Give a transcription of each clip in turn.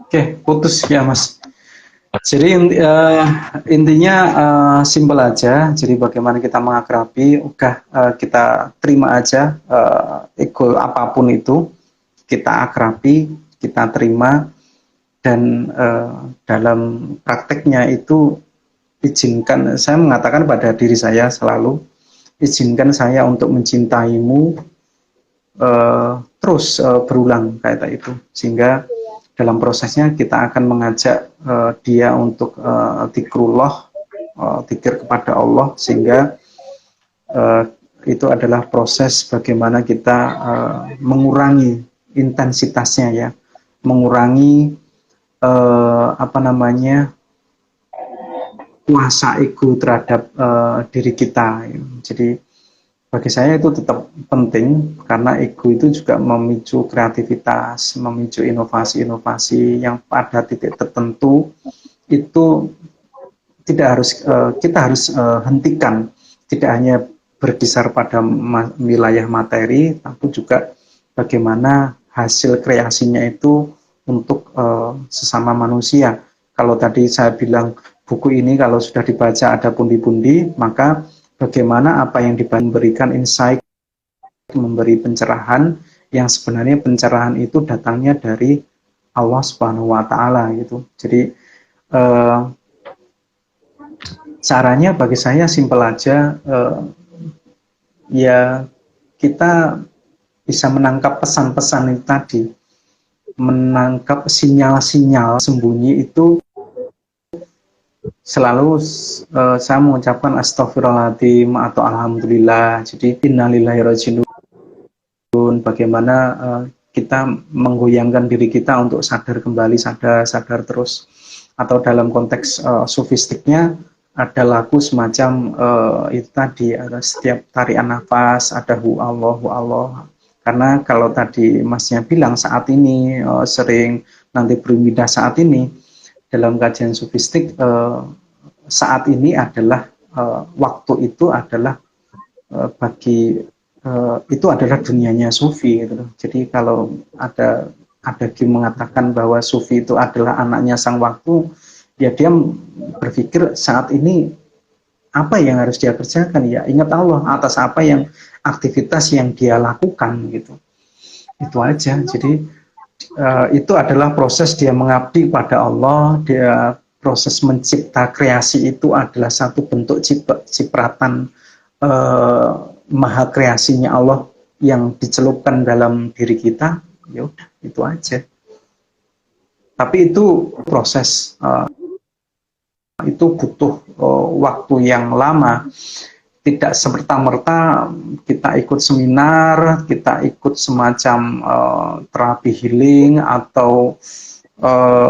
Oke, putus ya Mas. Jadi intinya simpel aja. Jadi bagaimana kita mengakrabi, udah kita terima aja ego apapun itu, kita akrabi, kita terima, dan dalam prakteknya itu izinkan, saya mengatakan pada diri saya selalu, izinkan saya untuk mencintaimu terus berulang kayak itu, sehingga dalam prosesnya kita akan mengajak dia untuk zikrullah, zikir kepada Allah, sehingga itu adalah proses bagaimana kita mengurangi intensitasnya ya, mengurangi apa namanya, kuasa ego terhadap diri kita. Jadi bagi saya itu tetap penting karena ego itu juga memicu kreativitas, memicu inovasi-inovasi yang pada titik tertentu itu tidak harus kita harus hentikan, tidak hanya berkisar pada wilayah materi, tapi juga bagaimana hasil kreasinya itu untuk sesama manusia. Kalau tadi saya bilang buku ini kalau sudah dibaca ada pundi-pundi, maka bagaimana apa yang diberikan insight, memberi pencerahan yang sebenarnya pencerahan itu datangnya dari Allah Subhanahu wa taala gitu. Jadi caranya bagi saya simpel aja, ya kita bisa menangkap pesan-pesan itu tadi, menangkap sinyal-sinyal sembunyi itu. Selalu saya mengucapkan astagfirullahaladzim atau alhamdulillah. Jadi innalillahi rajiun, bagaimana kita menggoyangkan diri kita untuk sadar kembali, sadar terus. Atau dalam konteks sufistiknya ada lagu semacam itu tadi, ada setiap tarian nafas ada hu Allah. Karena kalau tadi Masnya bilang saat ini sering nanti berpindah saat ini, dalam kajian sufistik saat ini adalah waktu itu adalah bagi itu adalah dunianya sufi gitu. Jadi kalau ada yang mengatakan bahwa sufi itu adalah anaknya sang waktu, ya dia berpikir saat ini apa yang harus dia kerjakan, ya ingat Allah atas apa yang aktivitas yang dia lakukan gitu. Itu aja. Jadi itu adalah proses dia mengabdi pada Allah, dia proses mencipta kreasi itu adalah satu bentuk cipratan maha kreasinya Allah yang dicelupkan dalam diri kita. Ya udah, itu aja. Tapi itu proses, itu butuh waktu yang lama. Tidak semerta-merta kita ikut seminar, kita ikut semacam terapi healing atau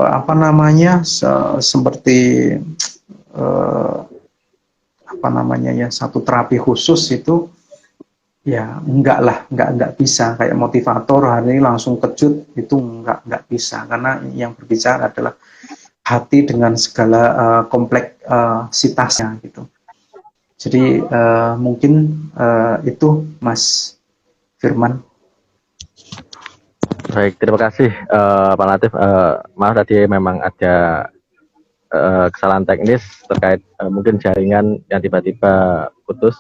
apa namanya seperti apa namanya ya, satu terapi khusus itu ya enggak bisa kayak motivator hari ini langsung kejut, itu enggak bisa, karena yang berbicara adalah hati dengan segala kompleksitasnya gitu. Jadi mungkin itu Mas Firman. Baik, terima kasih Pak Latif. Maaf tadi memang ada kesalahan teknis terkait mungkin jaringan yang tiba-tiba putus.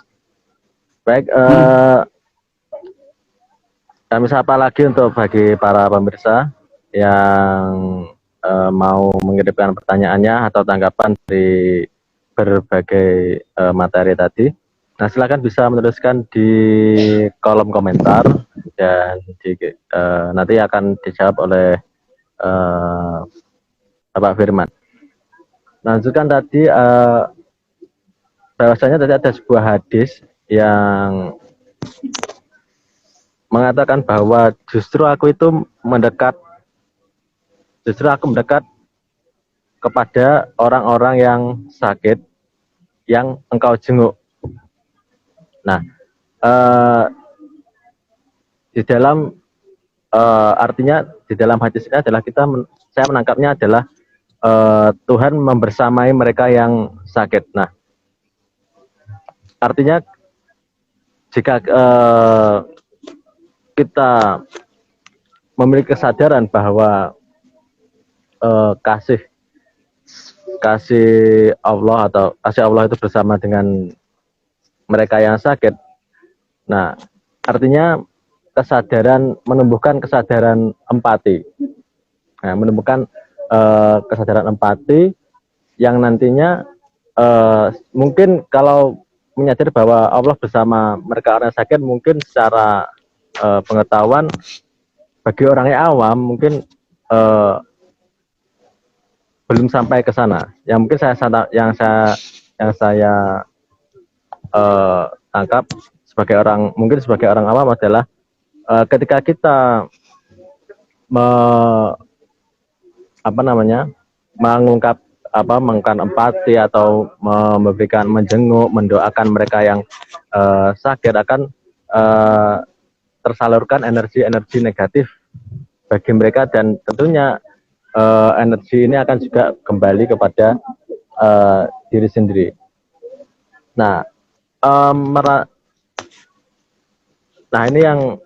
Baik, kami sapa lagi untuk bagi para pemirsa yang mau mengirimkan pertanyaannya atau tanggapan dari berbagai materi tadi. Nah, silakan bisa menuliskan di kolom komentar dan nanti akan dijawab oleh Bapak Firman. Lanjutkan tadi bahwasanya tadi ada sebuah hadis yang mengatakan bahwa justru aku mendekat kepada orang-orang yang sakit yang engkau jenguk. Nah, di dalam artinya di dalam hadis ini adalah saya menangkapnya adalah Tuhan membersamai mereka yang sakit. Nah, artinya jika kita memiliki kesadaran bahwa kasih Allah atau kasih Allah itu bersama dengan mereka yang sakit. Nah, artinya menumbuhkan kesadaran empati. Nah, menumbuhkan kesadaran empati yang nantinya mungkin kalau menyadari bahwa Allah bersama mereka orang yang sakit, mungkin secara pengetahuan bagi orang yang awam mungkin belum sampai ke sana. Yang mungkin yang saya tangkap sebagai orang awam adalah ketika kita mengungkapkan empati atau memberikan menjenguk, mendoakan mereka yang sakit, akan tersalurkan energi negatif bagi mereka, dan tentunya energi ini akan juga kembali kepada diri sendiri. Nah, ini yang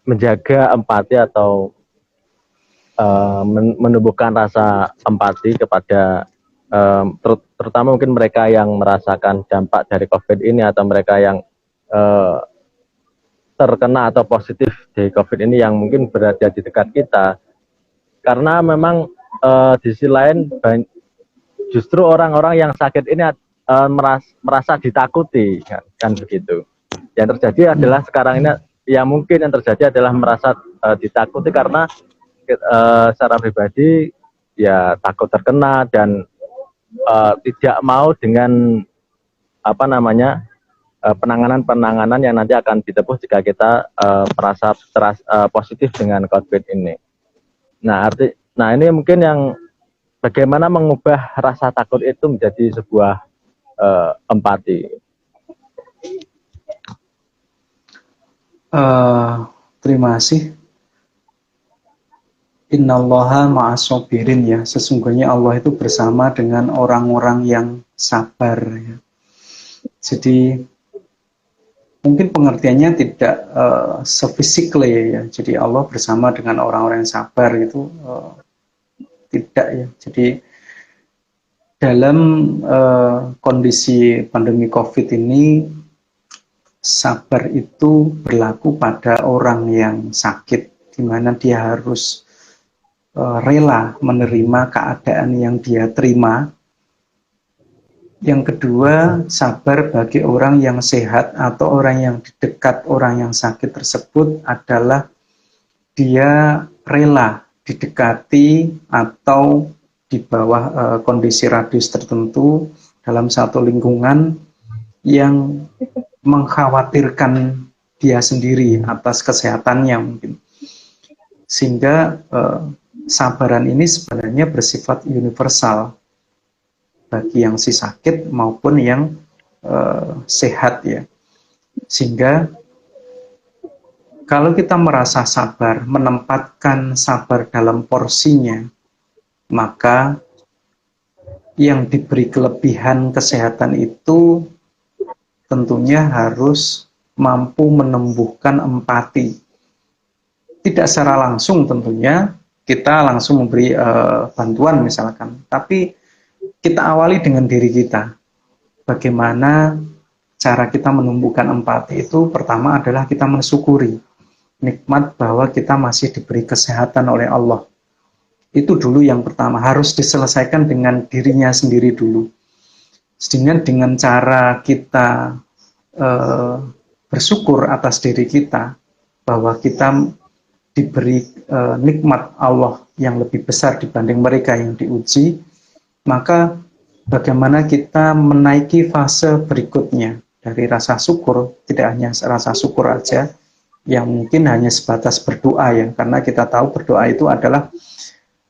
menjaga empati atau menumbuhkan rasa empati kepada terutama mungkin mereka yang merasakan dampak dari COVID ini, atau mereka yang terkena atau positif dari COVID ini yang mungkin berada di dekat kita. Karena memang di sisi lain justru orang-orang yang sakit ini merasa ditakuti, kan begitu. Yang terjadi adalah sekarang ini, yang mungkin yang terjadi adalah merasa ditakuti karena secara pribadi ya takut terkena dan tidak mau dengan penanganan yang nanti akan ditempuh jika kita merasa positif dengan COVID ini. Nah ini mungkin yang bagaimana mengubah rasa takut itu menjadi sebuah empati. Terima kasih. Innallaha ma'as-sabirin, ya. Sesungguhnya Allah itu bersama dengan orang-orang yang sabar, ya. Jadi mungkin pengertiannya tidak se-physically, ya. Jadi Allah bersama dengan orang-orang yang sabar itu tidak, ya. Jadi dalam kondisi pandemi COVID ini, sabar itu berlaku pada orang yang sakit, di mana dia harus rela menerima keadaan yang dia terima. Yang kedua, sabar bagi orang yang sehat atau orang yang di dekat orang yang sakit tersebut adalah dia rela didekati atau di bawah kondisi radius tertentu dalam satu lingkungan yang mengkhawatirkan dia sendiri atas kesehatannya mungkin. Sehingga sabaran ini sebenarnya bersifat universal bagi yang si sakit maupun yang sehat, ya. Sehingga kalau kita merasa sabar, menempatkan sabar dalam porsinya, maka yang diberi kelebihan kesehatan itu tentunya harus mampu menumbuhkan empati. Tidak secara langsung tentunya kita langsung memberi bantuan misalkan, tapi kita awali dengan diri kita. Bagaimana cara kita menumbuhkan empati itu? Pertama adalah kita mensyukuri nikmat bahwa kita masih diberi kesehatan oleh Allah. Itu dulu yang pertama, harus diselesaikan dengan dirinya sendiri dulu. Sehingga dengan cara kita bersyukur atas diri kita, bahwa kita diberi nikmat Allah yang lebih besar dibanding mereka yang diuji, maka bagaimana kita menaiki fase berikutnya dari rasa syukur. Tidak hanya rasa syukur aja yang mungkin hanya sebatas berdoa, ya, karena kita tahu berdoa itu adalah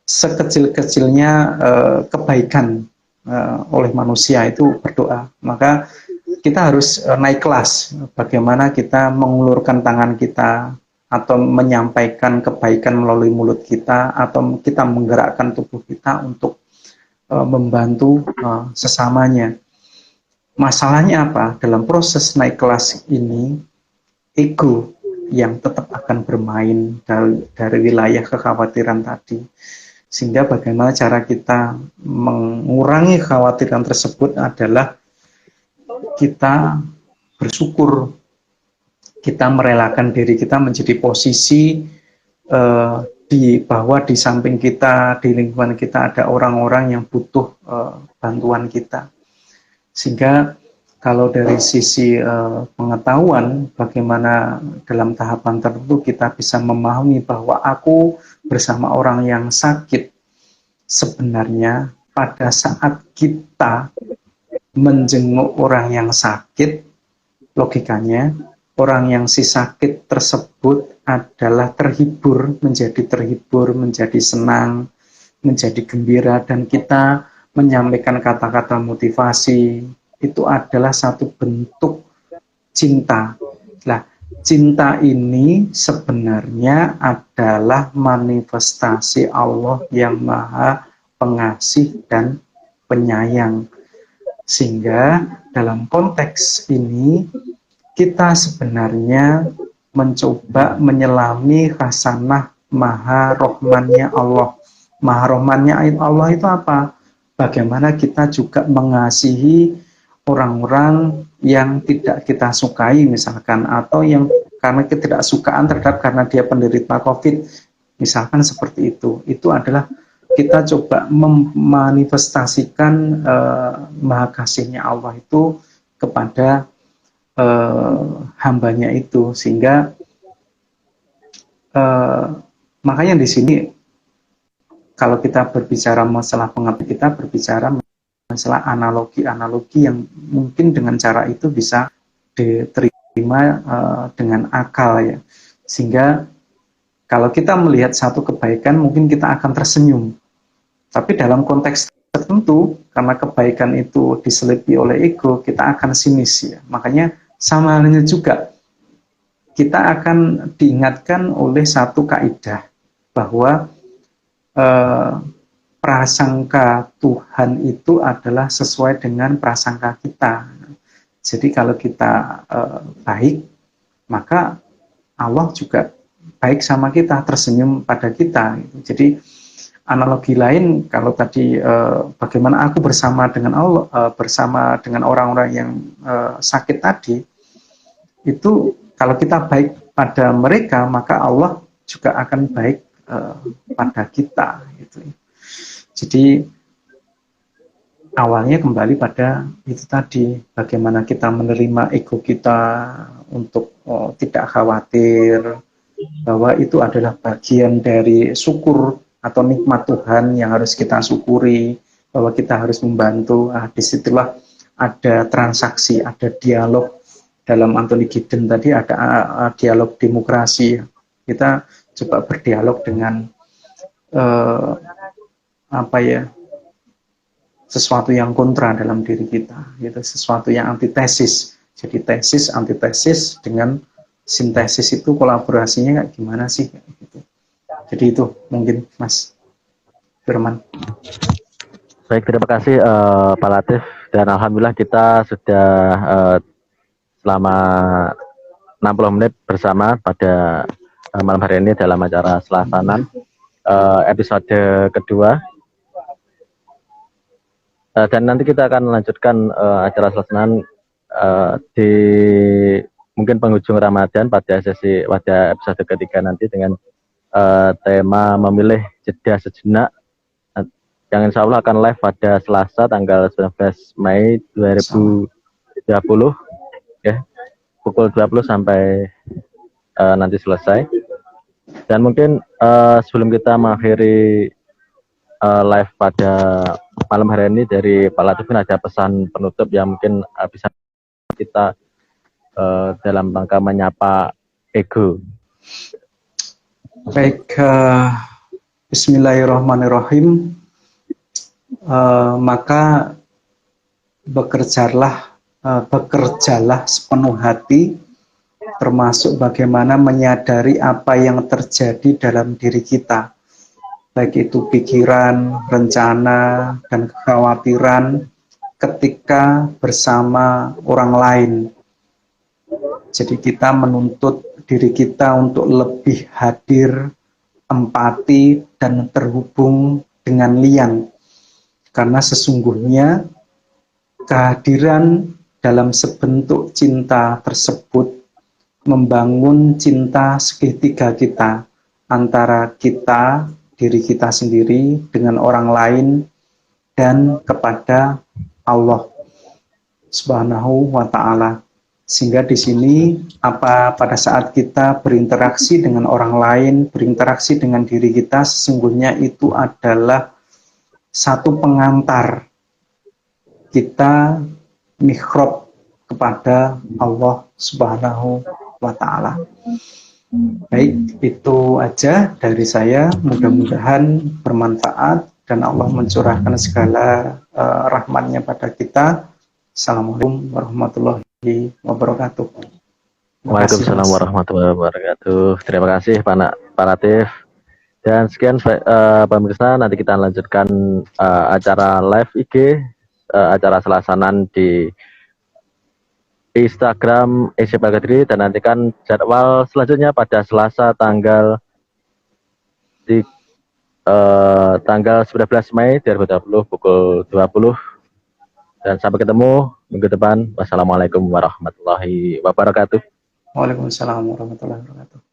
sekecil-kecilnya kebaikan oleh manusia itu berdoa. Maka kita harus naik kelas, bagaimana kita mengulurkan tangan kita atau menyampaikan kebaikan melalui mulut kita, atau kita menggerakkan tubuh kita untuk membantu sesamanya. Masalahnya apa? Dalam proses naik kelas ini, ego yang tetap akan bermain dari wilayah kekhawatiran tadi. Sehingga bagaimana cara kita mengurangi kekhawatiran tersebut adalah kita bersyukur, kita merelakan diri kita menjadi posisi bahwa di samping kita, di lingkungan kita ada orang-orang yang butuh bantuan kita. Sehingga kalau dari sisi pengetahuan, bagaimana dalam tahapan tertentu kita bisa memahami bahwa aku bersama orang yang sakit, sebenarnya pada saat kita menjenguk orang yang sakit, logikanya orang yang si sakit tersebut adalah terhibur, menjadi senang, menjadi gembira, dan kita menyampaikan kata-kata motivasi, itu adalah satu bentuk cinta. Nah, cinta ini sebenarnya adalah manifestasi Allah yang Maha Pengasih dan Penyayang. Sehingga dalam konteks ini kita sebenarnya mencoba menyelami khasanah Maha Rohmannya Allah. Maha Rohmannya Allah itu apa? Bagaimana kita juga mengasihi orang-orang yang tidak kita sukai misalkan, atau yang karena ketidaksukaan terhadap karena dia penderita COVID, misalkan seperti itu adalah kita coba memanifestasikan maha kasihnya Allah itu kepada hambanya itu. Sehingga makanya di sini kalau kita berbicara masalah pengertian, kita berbicara masalah analogi-analogi yang mungkin dengan cara itu bisa diterima dengan akal ya. Sehingga kalau kita melihat satu kebaikan mungkin kita akan tersenyum. Tapi dalam konteks tertentu karena kebaikan itu diselipi oleh ego, kita akan sinis ya. Makanya sama halnya juga kita akan diingatkan oleh satu kaidah bahwa prasangka Tuhan itu adalah sesuai dengan prasangka kita. Jadi kalau kita baik, maka Allah juga baik sama kita, tersenyum pada kita. Jadi analogi lain, kalau tadi bagaimana aku bersama dengan Allah, bersama dengan orang-orang yang sakit tadi, itu kalau kita baik pada mereka, maka Allah juga akan baik pada kita. Gitu. Jadi awalnya kembali pada itu tadi, bagaimana kita menerima ego kita untuk tidak khawatir, bahwa itu adalah bagian dari syukur atau nikmat Tuhan yang harus kita syukuri, bahwa kita harus membantu. Disitulah ada transaksi, ada dialog. Dalam Anthony Giddens tadi ada dialog demokrasi. Kita coba berdialog dengan sesuatu yang kontra dalam diri kita, gitu, sesuatu yang antitesis. Jadi tesis, antitesis dengan sintesis itu kolaborasinya kayak gimana sih? Gitu. Jadi itu mungkin Mas Firman. Baik, terima kasih Pak Latif, dan alhamdulillah kita sudah selama 60 menit bersama pada malam hari ini dalam acara Selasanan episode kedua. Dan nanti kita akan melanjutkan acara Selasanan di mungkin penghujung Ramadan pada episode ketiga nanti dengan tema memilih jeda sejenak, yang insya Allah akan live pada Selasa tanggal 19 Mei 2020 ya, pukul 20 sampai nanti selesai. Dan mungkin sebelum kita mengakhiri live pada malam hari ini, dari Pak Latif ada pesan penutup yang mungkin bisa kita dalam rangka menyapa ego. Baik, bismillahirrahmanirrahim. Maka bekerjalah sepenuh hati, termasuk bagaimana menyadari apa yang terjadi dalam diri kita, baik itu pikiran, rencana, dan kekhawatiran ketika bersama orang lain. Jadi kita menuntut diri kita untuk lebih hadir, empati, dan terhubung dengan lian. Karena sesungguhnya kehadiran dalam sebentuk cinta tersebut membangun cinta segitiga kita, antara kita, diri kita sendiri, dengan orang lain, dan kepada Allah Subhanahu wa Ta'ala. Sehingga di sini pada saat kita berinteraksi dengan orang lain, berinteraksi dengan diri kita, sesungguhnya itu adalah satu pengantar kita mihrab kepada Allah Subhanahu wa Ta'ala. Baik, itu aja dari saya. Mudah-mudahan bermanfaat dan Allah mencurahkan segala rahmatnya pada kita. Assalamualaikum warahmatullahi wabarakatuh. Waalaikumsalam warahmatullahi wabarakatuh. Terima kasih Pak Latif. Dan sekian pemirsa, nanti kita lanjutkan acara live IG, acara selasanan di Instagram Esyep Al-Qadri, dan nantikan jadwal selanjutnya pada Selasa tanggal 19 Mei 2020 pukul 20. Dan sampai ketemu minggu depan. Wassalamualaikum warahmatullahi wabarakatuh. Waalaikumsalam warahmatullahi wabarakatuh.